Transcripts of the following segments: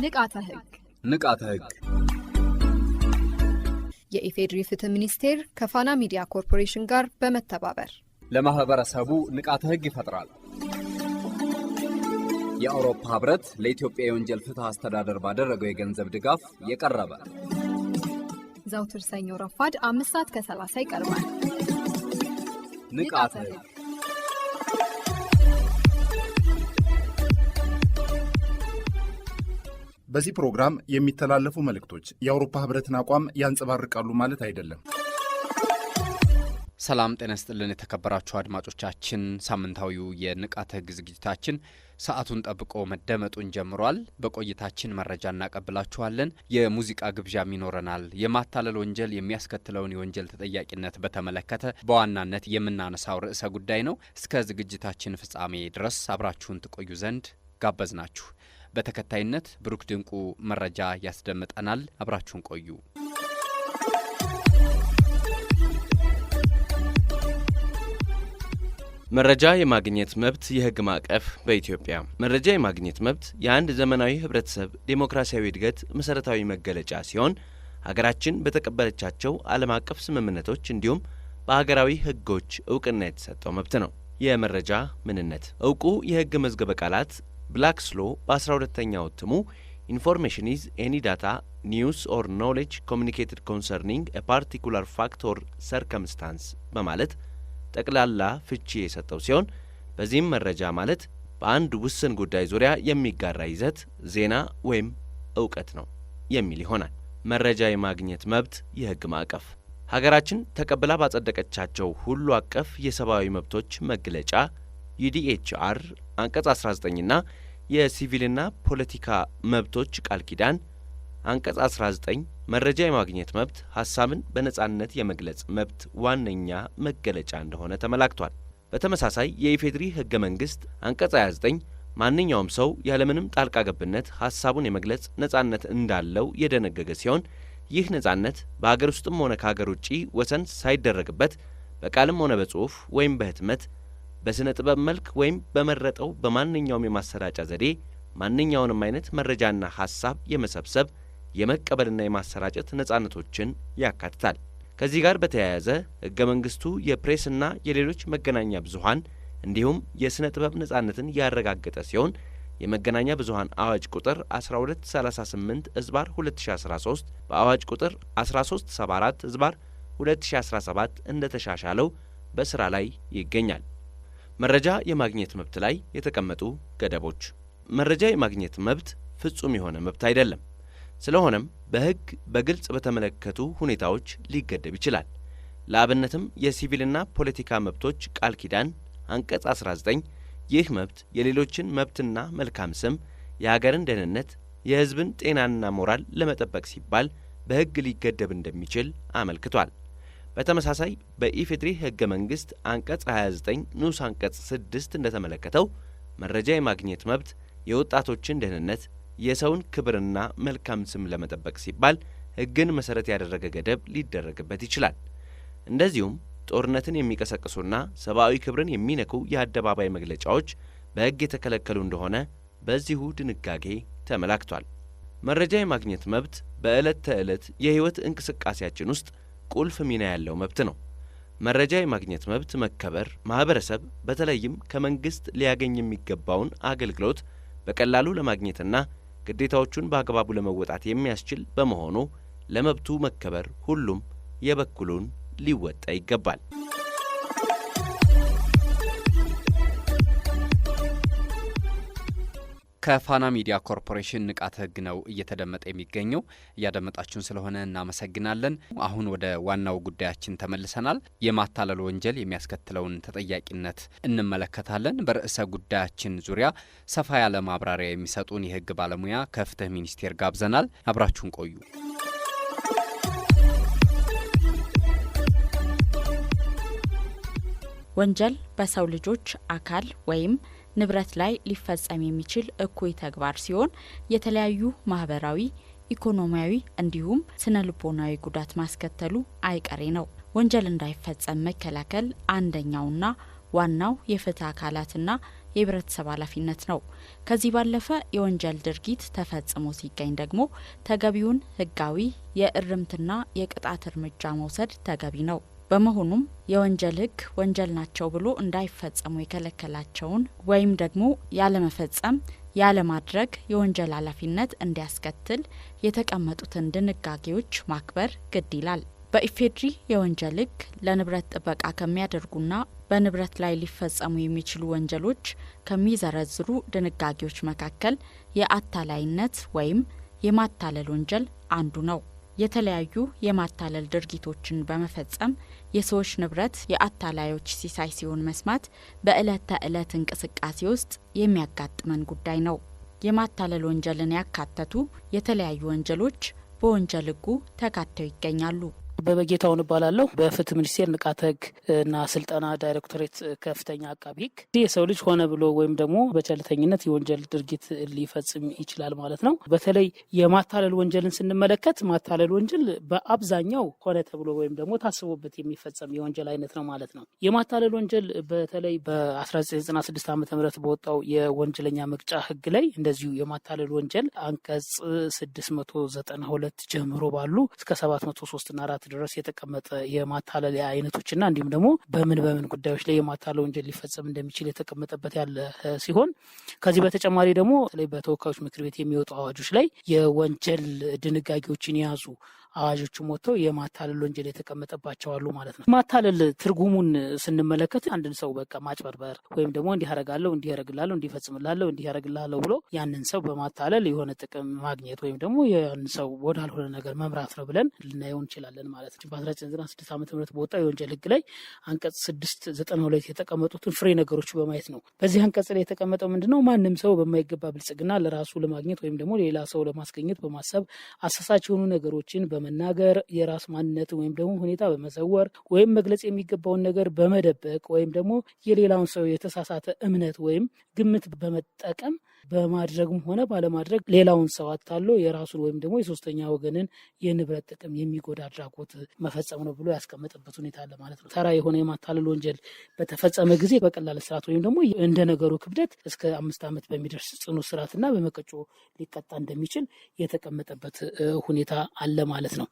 ንቃተ ህግ የኢፌድሪ ፍትህ ሚኒስቴር ከፋና ሚዲያ ኮርፖሬሽን ጋር በመተባበር ለማህበረሰቡ ንቃተ ህግ ይፈጥራል። የአውሮፓ ህብረት ለኢትዮጵያ የወንጀል ፍትህ አስተዳደር ባደረገው የገንዘብ ድጋፍ የቀረበ ዘውትር ሰኞ ረፋድ 5:30 ይቀርባል። ንቃተ ህግ በዚህ ፕሮግራም የሚተላለፉ መልእክቶች የአውሮፓ ህብረትን አቋም ያንጸባርቃሉ ማለት አይደለም። ሰላም ጤና ይስጥልን የተከበራችሁ አድማጮቻችን፣ ሳምንታዊው የንቃተ ህግ ዝግጅታችን ሰዓቱን ጠብቆ መደመጡን ጀምሯል። በቆይታችን መረጃ እናቀብላችኋለን። የሙዚቃ ግብዣም ይኖረናል። የማታለል ወንጀል የሚያስከትለውን የወንጀል ተጠያቂነት በተመለከተ በዋናነት የምናነሳው ርዕሰ ጉዳይ ነው። እስከ ዝግጅታችን ፍጻሜ ድረስ አብራችሁን ትቆዩ ዘንድ ጋበዝናችሁ። በተከታይነት ብሩክ ድንቁ መረጃ ያስደምጠናል። አብራችሁን ቆዩ። መረጃ የማግኘት መብት የህግ ማዕቀፍ በኢትዮጵያ። መረጃ የማግኘት መብት የአንድ ዘመናዊ ህብረተሰብ ዴሞክራሲያዊ እድገት መሰረታዊ መገለጫ ሲሆን ሀገራችን በተቀበለቻቸው ዓለም አቀፍ ስምምነቶች እንዲሁም በሀገራዊ ህጎች እውቅና የተሰጠው መብት ነው። የመረጃ ምንነት እውቁ የህግ መዝገበ ቃላት ብላክስ ሎ በ12ኛው እትሙ ኢንፎርሜሽን ኢዝ ኤኒ ዳታ ኒውስ ኦር ኖሌጅ ኮሚኒኬትድ ኮንሰርኒንግ ኤ ፓርቲኩላር ፋክት ኦር ሰርከምስታንስ በማለት ጠቅላላ ፍቺ የሰጠው ሲሆን በዚህም መረጃ ማለት በአንድ ውስን ጉዳይ ዙሪያ የሚጋራ ይዘት፣ ዜና ወይም እውቀት ነው የሚል ይሆናል። መረጃ የማግኘት መብት የህግ ማዕቀፍ ሀገራችን ተቀብላ ባጸደቀቻቸው ሁሉ አቀፍ የሰብአዊ መብቶች መግለጫ ዩዲኤችአር አንቀጽ 19ና የሲቪልና ፖለቲካ መብቶች ቃል ኪዳን አንቀጽ 19 መረጃ የማግኘት መብት ሐሳብን በነጻነት የመግለጽ መብት ዋነኛ መገለጫ እንደሆነ ተመላክቷል። በተመሳሳይ የኢፌድሪ ህገ መንግስት አንቀጽ 29 ማንኛውም ሰው ያለምንም ጣልቃ ገብነት ሐሳቡን የመግለጽ ነጻነት እንዳለው የደነገገ ሲሆን ይህ ነጻነት በአገር ውስጥም ሆነ ከአገር ውጪ ወሰን ሳይደረግበት በቃልም ሆነ በጽሑፍ ወይም በህትመት በስነ ጥበብ መልክ ወይም በመረጠው በማንኛውም የማሰራጫ ዘዴ ማንኛውንም አይነት መረጃና ሐሳብ የመሰብሰብ የመቀበልና የማሰራጨት ነጻነቶችን ያካትታል። ከዚህ ጋር በተያያዘ ህገ መንግስቱ የፕሬስና የሌሎች መገናኛ ብዙሃን እንዲሁም የስነ ጥበብ ነጻነትን ያረጋገጠ ሲሆን የመገናኛ ብዙሃን አዋጅ ቁጥር 1238/2013 በአዋጅ ቁጥር 1374/2017 እንደተሻሻለው በስራ ላይ ይገኛል። መረጃ የማግኘት መብት ላይ የተቀመጡ ገደቦች። መረጃ የማግኘት መብት ፍጹም የሆነ መብት አይደለም። ስለሆነም በህግ በግልጽ በተመለከቱ ሁኔታዎች ሊገደብ ይችላል። ለአብነትም የሲቪልና ፖለቲካ መብቶች ቃል ኪዳን አንቀጽ 19 ይህ መብት የሌሎችን መብትና መልካም ስም፣ የሀገርን ደህንነት፣ የህዝብን ጤናና ሞራል ለመጠበቅ ሲባል በህግ ሊገደብ እንደሚችል አመልክቷል። በተመሳሳይ በኢፌድሪ ህገ መንግስት አንቀጽ 29 ንዑስ አንቀጽ 6 እንደተመለከተው መረጃ የማግኘት መብት የወጣቶችን ደህንነት፣ የሰውን ክብርና መልካም ስም ለመጠበቅ ሲባል ህግን መሰረት ያደረገ ገደብ ሊደረግበት ይችላል። እንደዚሁም ጦርነትን የሚቀሰቅሱና ሰብአዊ ክብርን የሚነኩ የአደባባይ መግለጫዎች በህግ የተከለከሉ እንደሆነ በዚሁ ድንጋጌ ተመላክቷል። መረጃ የማግኘት መብት በዕለት ተዕለት የህይወት እንቅስቃሴያችን ውስጥ ቁልፍ ሚና ያለው መብት ነው። መረጃ የማግኘት መብት መከበር ማህበረሰብ በተለይም ከመንግስት ሊያገኝ የሚገባውን አገልግሎት በቀላሉ ለማግኘትና ግዴታዎቹን በአግባቡ ለመወጣት የሚያስችል በመሆኑ ለመብቱ መከበር ሁሉም የበኩሉን ሊወጣ ይገባል። ከፋና ሚዲያ ኮርፖሬሽን ንቃተ ህግ ነው እየተደመጠ የሚገኘው። እያደመጣችሁን ስለሆነ እናመሰግናለን። አሁን ወደ ዋናው ጉዳያችን ተመልሰናል። የማታለል ወንጀል የሚያስከትለውን ተጠያቂነት እንመለከታለን። በርዕሰ ጉዳያችን ዙሪያ ሰፋ ያለ ማብራሪያ የሚሰጡን የህግ ባለሙያ ከፍትህ ሚኒስቴር ጋብዘናል። አብራችሁን ቆዩ። ወንጀል በሰው ልጆች አካል ወይም ንብረት ላይ ሊፈጸም የሚችል እኩይ ተግባር ሲሆን የተለያዩ ማህበራዊ፣ ኢኮኖሚያዊ እንዲሁም ስነልቦናዊ ጉዳት ማስከተሉ አይቀሬ ነው። ወንጀል እንዳይፈጸም መከላከል አንደኛውና ዋናው የፍትህ አካላትና የህብረተሰብ ኃላፊነት ነው። ከዚህ ባለፈ የወንጀል ድርጊት ተፈጽሞ ሲገኝ ደግሞ ተገቢውን ህጋዊ የእርምትና የቅጣት እርምጃ መውሰድ ተገቢ ነው። በመሆኑም የወንጀል ህግ ወንጀል ናቸው ብሎ እንዳይፈጸሙ የከለከላቸውን ወይም ደግሞ ያለመፈጸም ያለማድረግ የወንጀል ኃላፊነት እንዲያስከትል የተቀመጡትን ድንጋጌዎች ማክበር ግድ ይላል። በኢፌድሪ የወንጀል ህግ ለንብረት ጥበቃ ከሚያደርጉና በንብረት ላይ ሊፈጸሙ የሚችሉ ወንጀሎች ከሚዘረዝሩ ድንጋጌዎች መካከል የአታላይነት ወይም የማታለል ወንጀል አንዱ ነው። የተለያዩ የማታለል ድርጊቶችን በመፈጸም የሰዎች ንብረት የአታላዮች ሲሳይ ሲሆን መስማት በእለት ተእለት እንቅስቃሴ ውስጥ የሚያጋጥመን ጉዳይ ነው። የማታለል ወንጀልን ያካተቱ የተለያዩ ወንጀሎች በወንጀል ህጉ ተካተው ይገኛሉ። በበጌታውን እባላለሁ። በፍትህ ሚኒስቴር ንቃተ ህግ እና ስልጠና ዳይሬክቶሬት ከፍተኛ አቃቢ ህግ። የሰው ልጅ ሆነ ብሎ ወይም ደግሞ በቸልተኝነት የወንጀል ድርጊት ሊፈጽም ይችላል ማለት ነው። በተለይ የማታለል ወንጀልን ስንመለከት ማታለል ወንጀል በአብዛኛው ሆነ ተብሎ ወይም ደግሞ ታስቦበት የሚፈጸም የወንጀል አይነት ነው ማለት ነው። የማታለል ወንጀል በተለይ በ1996 ዓ.ም በወጣው የወንጀለኛ መቅጫ ህግ ላይ እንደዚሁ የማታለል ወንጀል አንቀጽ 692 ጀምሮ ባሉ እስከ 703 እና 4 ድረስ የተቀመጠ የማታለያ አይነቶችና እንዲሁም ደግሞ በምን ጉዳዮች ላይ የማታለል ወንጀል ሊፈጸም እንደሚችል የተቀመጠበት ያለ ሲሆን ከዚህ በተጨማሪ ደግሞ በተወካዮች ምክር ቤት የሚወጡ አዋጆች ላይ የወንጀል ድንጋጌዎችን የያዙ አዋጆችም ወጥተው የማታለል ወንጀል የተቀመጠባቸው አሉ ማለት ነው። ማታለል ትርጉሙን ስንመለከት አንድን ሰው በቃ ማጭበርበር ወይም ደግሞ እንዲያረጋለሁ እንዲያረግላለሁ እንዲፈጽምላለሁ እንዲያረግላለሁ ብሎ ያንን ሰው በማታለል የሆነ ጥቅም ማግኘት ወይም ደግሞ ያን ሰው ወዳልሆነ ነገር መምራት ነው ብለን ልናየው እንችላለን ማለት ነው። በ1996 ዓ.ም በወጣው የወንጀል ህግ ላይ አንቀጽ 692 የተቀመጡትን ፍሬ ነገሮች በማየት ነው። በዚህ አንቀጽ ላይ የተቀመጠው ምንድነው? ማንም ሰው በማይገባ ብልጽግና ለራሱ ለማግኘት ወይም ደግሞ ሌላ ሰው ለማስገኘት በማሰብ አሳሳች የሆኑ ነገሮችን በመናገር የራስ ማንነት ወይም ደግሞ ሁኔታ በመሰወር ወይም መግለጽ የሚገባውን ነገር በመደበቅ ወይም ደግሞ የሌላውን ሰው የተሳሳተ እምነት ወይም ግምት በመጠቀም በማድረግም ሆነ ባለማድረግ ሌላውን ሰው አታሎ የራሱን ወይም ደግሞ የሶስተኛ ወገንን የንብረት ጥቅም የሚጎዳ አድራጎት መፈጸም ነው ብሎ ያስቀመጠበት ሁኔታ አለ ማለት ነው። ተራ የሆነ የማታለል ወንጀል በተፈጸመ ጊዜ በቀላል እስራት ወይም ደግሞ እንደ ነገሩ ክብደት እስከ 5 ዓመት በሚደርስ ጽኑ እስራትና በመቀጮ ሊቀጣ እንደሚችል የተቀመጠበት ሁኔታ አለ ማለት ነው።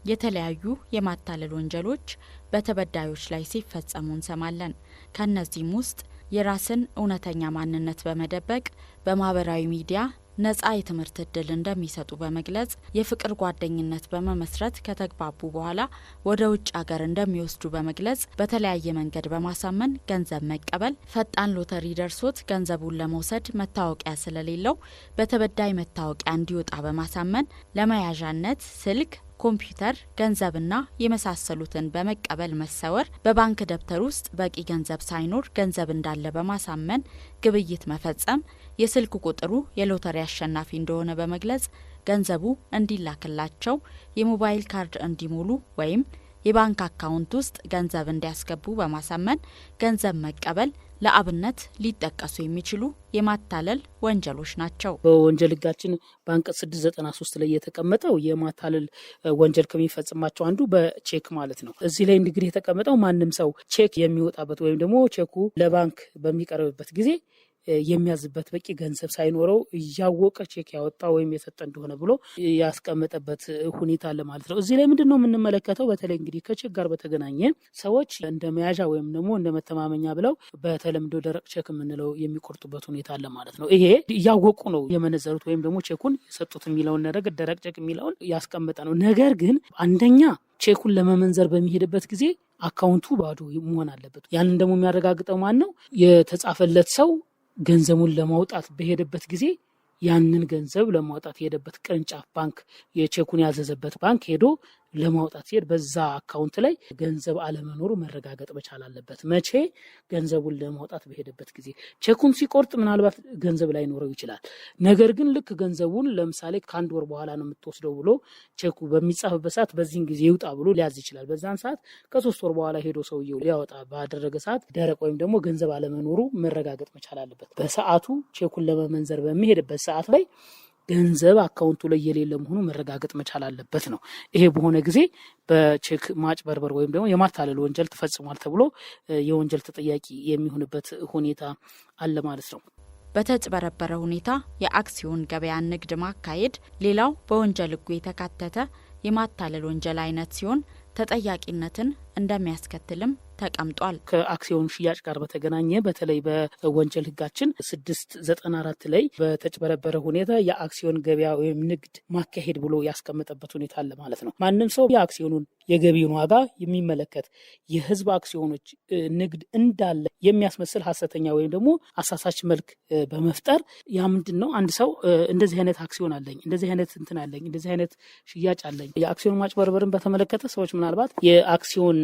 የተለያዩ የማታለል ወንጀሎች በተበዳዮች ላይ ሲፈጸሙ እንሰማለን። ከነዚህም ውስጥ የራስን እውነተኛ ማንነት በመደበቅ በማህበራዊ ሚዲያ ነጻ የትምህርት እድል እንደሚሰጡ በመግለጽ የፍቅር ጓደኝነት በመመስረት ከተግባቡ በኋላ ወደ ውጭ ሀገር እንደሚወስዱ በመግለጽ በተለያየ መንገድ በማሳመን ገንዘብ መቀበል፣ ፈጣን ሎተሪ ደርሶት ገንዘቡን ለመውሰድ መታወቂያ ስለሌለው በተበዳይ መታወቂያ እንዲወጣ በማሳመን ለመያዣነት ስልክ፣ ኮምፒውተር፣ ገንዘብና የመሳሰሉትን በመቀበል መሰወር፣ በባንክ ደብተር ውስጥ በቂ ገንዘብ ሳይኖር ገንዘብ እንዳለ በማሳመን ግብይት መፈጸም፣ የስልክ ቁጥሩ የሎተሪ አሸናፊ እንደሆነ በመግለጽ ገንዘቡ እንዲላክላቸው የሞባይል ካርድ እንዲሞሉ ወይም የባንክ አካውንት ውስጥ ገንዘብ እንዲያስገቡ በማሳመን ገንዘብ መቀበል ለአብነት ሊጠቀሱ የሚችሉ የማታለል ወንጀሎች ናቸው። በወንጀል ህጋችን በአንቀጽ 693 ላይ የተቀመጠው የማታለል ወንጀል ከሚፈጽማቸው አንዱ በቼክ ማለት ነው። እዚህ ላይ እንግዲህ የተቀመጠው ማንም ሰው ቼክ የሚወጣበት ወይም ደግሞ ቼኩ ለባንክ በሚቀርብበት ጊዜ የሚያዝበት በቂ ገንዘብ ሳይኖረው እያወቀ ቼክ ያወጣ ወይም የሰጠ እንደሆነ ብሎ ያስቀመጠበት ሁኔታ አለ ማለት ነው። እዚህ ላይ ምንድን ነው የምንመለከተው? በተለይ እንግዲህ ከቼክ ጋር በተገናኘ ሰዎች እንደ መያዣ ወይም ደግሞ እንደ መተማመኛ ብለው በተለምዶ ደረቅ ቼክ የምንለው የሚቆርጡበት ሁኔታ አለ ማለት ነው። ይሄ እያወቁ ነው የመነዘሩት ወይም ደግሞ ቼኩን የሰጡት የሚለውን ነገር ደረቅ ቼክ የሚለውን ያስቀመጠ ነው። ነገር ግን አንደኛ ቼኩን ለመመንዘር በሚሄድበት ጊዜ አካውንቱ ባዶ መሆን አለበት። ያንን ደግሞ የሚያረጋግጠው ማን ነው? የተጻፈለት ሰው ገንዘቡን ለማውጣት በሄደበት ጊዜ ያንን ገንዘብ ለማውጣት የሄደበት ቅርንጫፍ ባንክ የቼኩን ያዘዘበት ባንክ ሄዶ ለማውጣት ሲሄድ በዛ አካውንት ላይ ገንዘብ አለመኖሩ መረጋገጥ መቻል አለበት። መቼ? ገንዘቡን ለማውጣት በሄደበት ጊዜ። ቼኩን ሲቆርጥ ምናልባት ገንዘብ ላይኖረው ይችላል። ነገር ግን ልክ ገንዘቡን ለምሳሌ ከ1 ወር በኋላ ነው የምትወስደው ብሎ ቼኩ በሚጻፍበት ሰዓት በዚህን ጊዜ ይውጣ ብሎ ሊያዝ ይችላል። በዛን ሰዓት ከ3 ወር በኋላ ሄዶ ሰውየው ሊያወጣ ባደረገ ሰዓት ደረቅ ወይም ደግሞ ገንዘብ አለመኖሩ መረጋገጥ መቻል አለበት። በሰዓቱ ቼኩን ለመመንዘር በሚሄድበት ሰዓት ላይ ገንዘብ አካውንቱ ላይ የሌለ መሆኑ መረጋገጥ መቻል አለበት ነው። ይሄ በሆነ ጊዜ በቼክ ማጭበርበር ወይም ደግሞ የማታለል ወንጀል ተፈጽሟል ተብሎ የወንጀል ተጠያቂ የሚሆንበት ሁኔታ አለ ማለት ነው። በተጭበረበረ ሁኔታ የአክሲዮን ገበያ ንግድ ማካሄድ ሌላው በወንጀል ሕጉ የተካተተ የማታለል ወንጀል አይነት ሲሆን ተጠያቂነትን እንደሚያስከትልም ተቀምጧል። ከአክሲዮን ሽያጭ ጋር በተገናኘ በተለይ በወንጀል ሕጋችን 694 ላይ በተጭበረበረ ሁኔታ የአክሲዮን ገበያ ወይም ንግድ ማካሄድ ብሎ ያስቀመጠበት ሁኔታ አለ ማለት ነው። ማንም ሰው የአክሲዮኑን የገቢውን ዋጋ የሚመለከት የህዝብ አክሲዮኖች ንግድ እንዳለ የሚያስመስል ሐሰተኛ ወይም ደግሞ አሳሳች መልክ በመፍጠር ያ ምንድነው አንድ ሰው እንደዚህ አይነት አክሲዮን አለኝ፣ እንደዚህ አይነት እንትን አለኝ፣ እንደዚህ አይነት ሽያጭ አለኝ። የአክሲዮን ማጭበርበርን በተመለከተ ሰዎች ምናልባት የአክሲዮን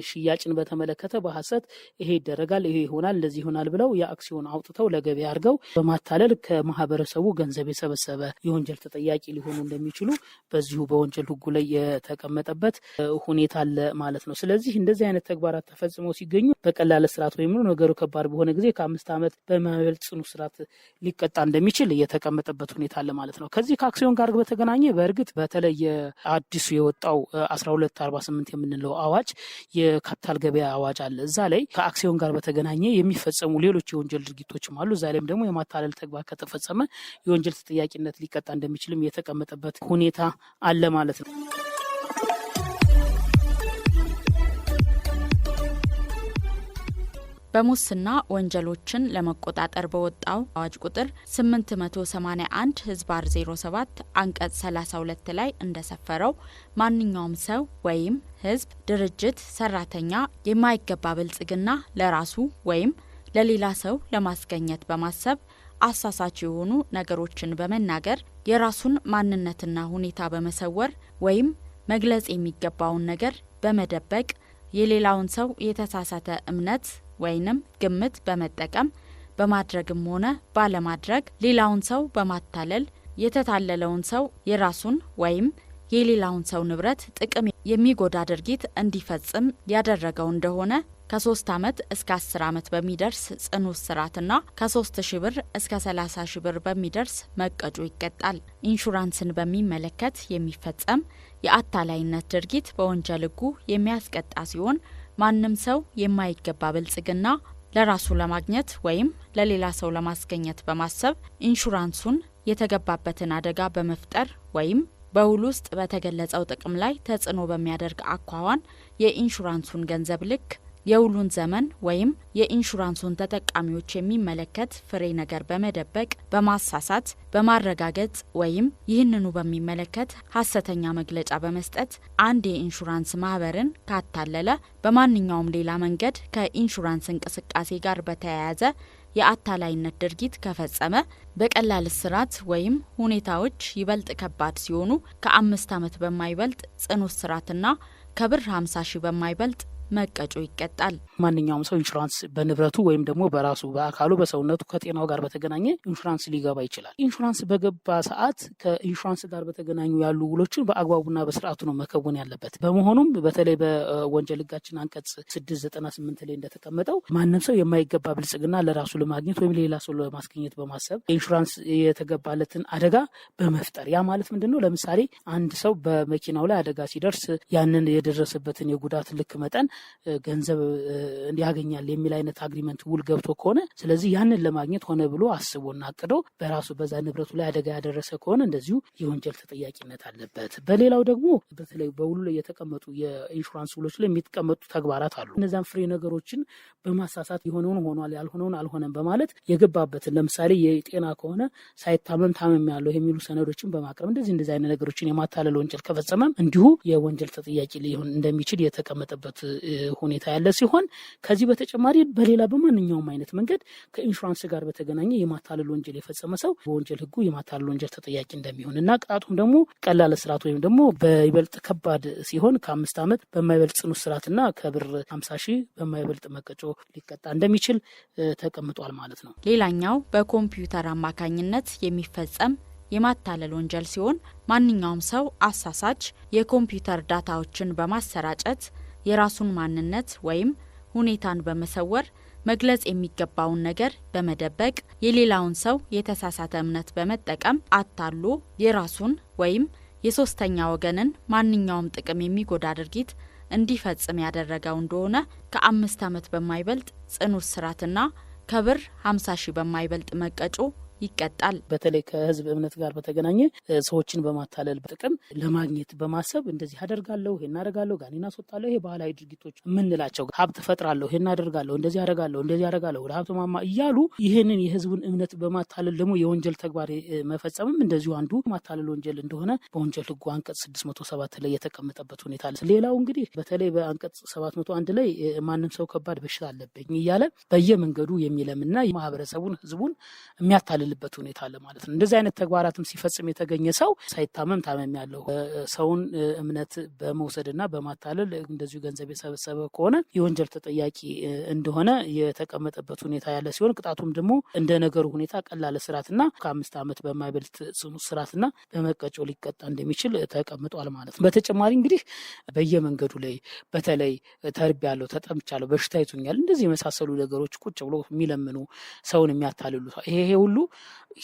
ሽያጭን በተመለከተ በሐሰት ይሄ ይደረጋል፣ ይሄ ይሆናል፣ እንደዚህ ይሆናል ብለው የአክሲዮን አውጥተው ለገበያ አድርገው በማታለል ከማህበረሰቡ ገንዘብ የሰበሰበ የወንጀል ተጠያቂ ሊሆኑ እንደሚችሉ በዚሁ በወንጀል ሕጉ ላይ የተቀመጠበት ሁኔታ አለ ማለት ነው። ስለዚህ እንደዚህ አይነት ተግባራት ተፈጽመው ሲገኙ በቀላል እስራት ወይም ነገሩ ከባድ በሆነ ጊዜ ከ5 ዓመት በማይበልጥ ጽኑ እስራት ሊቀጣ እንደሚችል የተቀመጠበት ሁኔታ አለ ማለት ነው። ከዚህ ከአክሲዮን ጋር በተገናኘ በእርግጥ በተለይ አዲሱ የወጣው 1248 የምንለው አዋጅ የካፒታል ገበያ አዋጅ አለ። እዛ ላይ ከአክሲዮን ጋር በተገናኘ የሚፈጸሙ ሌሎች የወንጀል ድርጊቶችም አሉ። እዛ ላይም ደግሞ የማታለል ተግባር ከተፈጸመ የወንጀል ተጠያቂነት ሊቀጣ እንደሚችልም የተቀመጠበት ሁኔታ አለ ማለት ነው። በሙስና ወንጀሎችን ለመቆጣጠር በወጣው አዋጅ ቁጥር 881 ህዝባር 07 አንቀጽ 32 ላይ እንደሰፈረው ማንኛውም ሰው ወይም ህዝብ፣ ድርጅት፣ ሰራተኛ የማይገባ ብልጽግና ለራሱ ወይም ለሌላ ሰው ለማስገኘት በማሰብ አሳሳች የሆኑ ነገሮችን በመናገር የራሱን ማንነትና ሁኔታ በመሰወር ወይም መግለጽ የሚገባውን ነገር በመደበቅ የሌላውን ሰው የተሳሳተ እምነት ወይንም ግምት በመጠቀም በማድረግም ሆነ ባለማድረግ ሌላውን ሰው በማታለል የተታለለውን ሰው የራሱን ወይም የሌላውን ሰው ንብረት ጥቅም የሚጎዳ ድርጊት እንዲፈጽም ያደረገው እንደሆነ ከ3 ዓመት እስከ 10 ዓመት በሚደርስ ጽኑ እስራትና ከ3000 ብር እስከ 30,000 ብር በሚደርስ መቀጮ ይቀጣል። ኢንሹራንስን በሚመለከት የሚፈጸም የአታላይነት ድርጊት በወንጀል ሕጉ የሚያስቀጣ ሲሆን ማንም ሰው የማይገባ ብልጽግና ለራሱ ለማግኘት ወይም ለሌላ ሰው ለማስገኘት በማሰብ ኢንሹራንሱን የተገባበትን አደጋ በመፍጠር ወይም በውል ውስጥ በተገለጸው ጥቅም ላይ ተጽዕኖ በሚያደርግ አኳኋን የኢንሹራንሱን ገንዘብ ልክ የውሉን ዘመን ወይም የኢንሹራንሱን ተጠቃሚዎች የሚመለከት ፍሬ ነገር በመደበቅ በማሳሳት በማረጋገጥ ወይም ይህንኑ በሚመለከት ሐሰተኛ መግለጫ በመስጠት አንድ የኢንሹራንስ ማህበርን ካታለለ በማንኛውም ሌላ መንገድ ከኢንሹራንስ እንቅስቃሴ ጋር በተያያዘ የአታላይነት ድርጊት ከፈጸመ በቀላል እስራት ወይም ሁኔታዎች ይበልጥ ከባድ ሲሆኑ ከ5 ዓመት በማይበልጥ ጽኑ እስራትና ከብር 50,000 በማይበልጥ መቀጮ ይቀጣል። ማንኛውም ሰው ኢንሹራንስ በንብረቱ ወይም ደግሞ በራሱ በአካሉ በሰውነቱ ከጤናው ጋር በተገናኘ ኢንሹራንስ ሊገባ ይችላል። ኢንሹራንስ በገባ ሰዓት ከኢንሹራንስ ጋር በተገናኙ ያሉ ውሎችን በአግባቡና በስርዓቱ ነው መከወን ያለበት። በመሆኑም በተለይ በወንጀል ሕጋችን አንቀጽ 698 ላይ እንደተቀመጠው ማንም ሰው የማይገባ ብልጽግና ለራሱ ለማግኘት ወይም ሌላ ሰው ለማስገኘት በማሰብ ኢንሹራንስ የተገባለትን አደጋ በመፍጠር ያ ማለት ምንድነው? ለምሳሌ አንድ ሰው በመኪናው ላይ አደጋ ሲደርስ ያንን የደረሰበትን የጉዳት ልክ መጠን ገንዘብ እንዲያገኛል የሚል አይነት አግሪመንት ውል ገብቶ ከሆነ ስለዚህ ያንን ለማግኘት ሆነ ብሎ አስቦና አቅዶ በራሱ በዛ ንብረቱ ላይ አደጋ ያደረሰ ከሆነ እንደዚሁ የወንጀል ተጠያቂነት አለበት። በሌላው ደግሞ በተለይ በውሉ ላይ የተቀመጡ የኢንሹራንስ ውሎች ላይ የሚቀመጡ ተግባራት አሉ። እነዛን ፍሬ ነገሮችን በማሳሳት የሆነውን ሆኗል ያልሆነውን አልሆነም በማለት የገባበትን ለምሳሌ የጤና ከሆነ ሳይታመም ታመም ያለው የሚሉ ሰነዶችን በማቅረብ እንደዚህ አይነት ነገሮችን የማታለል ወንጀል ከፈጸመም እንዲሁ የወንጀል ተጠያቂ ሊሆን እንደሚችል የተቀመጠበት ሁኔታ ያለ ሲሆን ከዚህ በተጨማሪ በሌላ በማንኛውም አይነት መንገድ ከኢንሹራንስ ጋር በተገናኘ የማታለል ወንጀል የፈጸመ ሰው በወንጀል ሕጉ የማታለል ወንጀል ተጠያቂ እንደሚሆን እና ቅጣቱም ደግሞ ቀላል እስራት ወይም ደግሞ በይበልጥ ከባድ ሲሆን ከ5 ዓመት በማይበልጥ ጽኑ እስራትና ከብር 50,000 በማይበልጥ መቀጮ ሊቀጣ እንደሚችል ተቀምጧል ማለት ነው። ሌላኛው በኮምፒውተር አማካኝነት የሚፈጸም የማታለል ወንጀል ሲሆን ማንኛውም ሰው አሳሳች የኮምፒውተር ዳታዎችን በማሰራጨት የራሱን ማንነት ወይም ሁኔታን በመሰወር መግለጽ የሚገባውን ነገር በመደበቅ የሌላውን ሰው የተሳሳተ እምነት በመጠቀም አታሎ የራሱን ወይም የሶስተኛ ወገንን ማንኛውም ጥቅም የሚጎዳ ድርጊት እንዲፈጽም ያደረገው እንደሆነ ከ5 ዓመት በማይበልጥ ጽኑ እስራትና ከብር 50,000 በማይበልጥ መቀጮ ይቀጣል። በተለይ ከህዝብ እምነት ጋር በተገናኘ ሰዎችን በማታለል ጥቅም ለማግኘት በማሰብ እንደዚህ አደርጋለሁ፣ ይሄን አደርጋለሁ፣ ጋኔን አስወጣለሁ፣ ይሄ ባህላዊ ድርጊቶች የምንላቸው ሀብት ፈጥራለሁ፣ ይሄን አደርጋለሁ፣ እንደዚህ አደርጋለሁ ወደ ሀብት ማማ እያሉ ይህንን የህዝቡን እምነት በማታለል ደግሞ የወንጀል ተግባር መፈጸምም እንደዚሁ አንዱ ማታለል ወንጀል እንደሆነ በወንጀል ህጉ አንቀጽ 607 ላይ የተቀመጠበት ሁኔታ አለ። ሌላው እንግዲህ በተለይ በአንቀጽ 701 ላይ ማንም ሰው ከባድ በሽታ አለብኝ እያለ በየመንገዱ የሚለምና ማህበረሰቡን ህዝቡን የሚያታልል በት ሁኔታ አለ ማለት ነው። እንደዚህ አይነት ተግባራትም ሲፈጽም የተገኘ ሰው ሳይታመም ታመም ያለው ሰውን እምነት በመውሰድና በማታለል እንደዚሁ ገንዘብ የሰበሰበ ከሆነ የወንጀል ተጠያቂ እንደሆነ የተቀመጠበት ሁኔታ ያለ ሲሆን ቅጣቱም ደግሞ እንደ ነገሩ ሁኔታ ቀላል እስራትና ከ5 ዓመት በማይበልጥ ጽኑ እስራትና በመቀጮ ሊቀጣ እንደሚችል ተቀምጧል ማለት ነው። በተጨማሪ እንግዲህ በየመንገዱ ላይ በተለይ ተርቤያለሁ፣ ተጠምቻለሁ፣ በሽታ ይዞኛል እንደዚህ የመሳሰሉ ነገሮች ቁጭ ብሎ የሚለምኑ ሰውን የሚያታልሉ ይሄ ሁሉ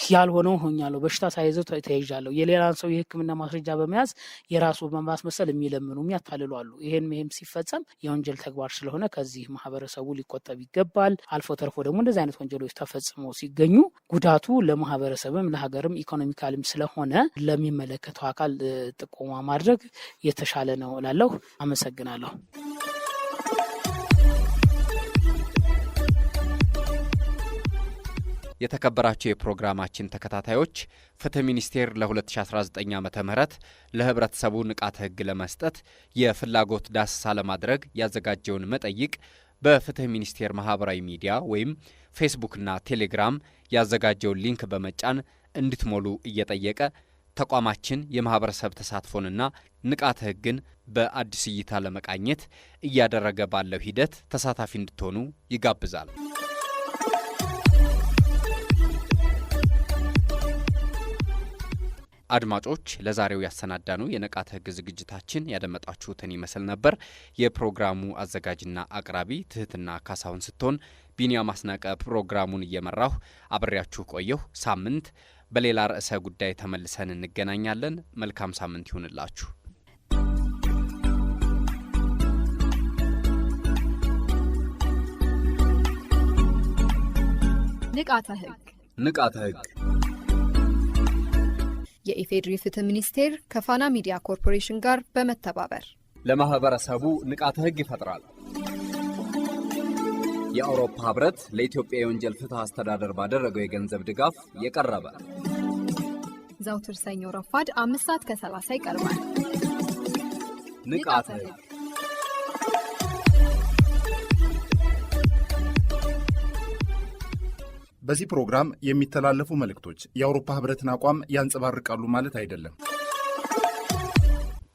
ያልሆነው ሆኛለሁ፣ በሽታ ሳይዘው ተይዣለሁ፣ የሌላን ሰው የሕክምና ማስረጃ በመያዝ የራሱ በማስመሰል የሚለምኑ የሚያታልሉ አሉ። ይሄም ሲፈጸም የወንጀል ተግባር ስለሆነ ከዚህ ማህበረሰቡ ሊቆጠብ ይገባል። አልፎ ተርፎ ደግሞ እንደዚህ አይነት ወንጀሎች ተፈጽሞ ሲገኙ ጉዳቱ ለማህበረሰብም ለሀገርም ኢኮኖሚካልም ስለሆነ ለሚመለከተው አካል ጥቆማ ማድረግ የተሻለ ነው እላለሁ። አመሰግናለሁ። የተከበራቸው የፕሮግራማችን ተከታታዮች ፍትህ ሚኒስቴር ለ2019 ዓ.ም ለህብረተሰቡ ንቃተ ህግ ለመስጠት የፍላጎት ዳሰሳ ለማድረግ ያዘጋጀውን መጠይቅ በፍትህ ሚኒስቴር ማህበራዊ ሚዲያ ወይም ፌስቡክና ቴሌግራም ያዘጋጀውን ሊንክ በመጫን እንድትሞሉ እየጠየቀ ተቋማችን የማህበረሰብ ተሳትፎንና ንቃተ ህግን በአዲስ እይታ ለመቃኘት እያደረገ ባለው ሂደት ተሳታፊ እንድትሆኑ ይጋብዛል። አድማጮች ለዛሬው ያሰናዳኑ የንቃተ ህግ ዝግጅታችን ያደመጣችሁትን ይመስል ነበር። የፕሮግራሙ አዘጋጅና አቅራቢ ትህትና ካሳሁን ስትሆን ቢኒያም አስናቀ ፕሮግራሙን እየመራሁ አብሬያችሁ ቆየሁ። ሳምንት በሌላ ርዕሰ ጉዳይ ተመልሰን እንገናኛለን። መልካም ሳምንት ይሁንላችሁ። ንቃተ ህግ የኢፌዴሪ ፍትህ ሚኒስቴር ከፋና ሚዲያ ኮርፖሬሽን ጋር በመተባበር ለማህበረሰቡ ንቃተ ህግ ይፈጥራል። የአውሮፓ ህብረት ለኢትዮጵያ የወንጀል ፍትህ አስተዳደር ባደረገው የገንዘብ ድጋፍ የቀረበ ዘውትር ሰኞ ረፋድ 5:30 ይቀርባል። ንቃተ ህግ በዚህ ፕሮግራም የሚተላለፉ መልእክቶች የአውሮፓ ህብረትን አቋም ያንጸባርቃሉ ማለት አይደለም።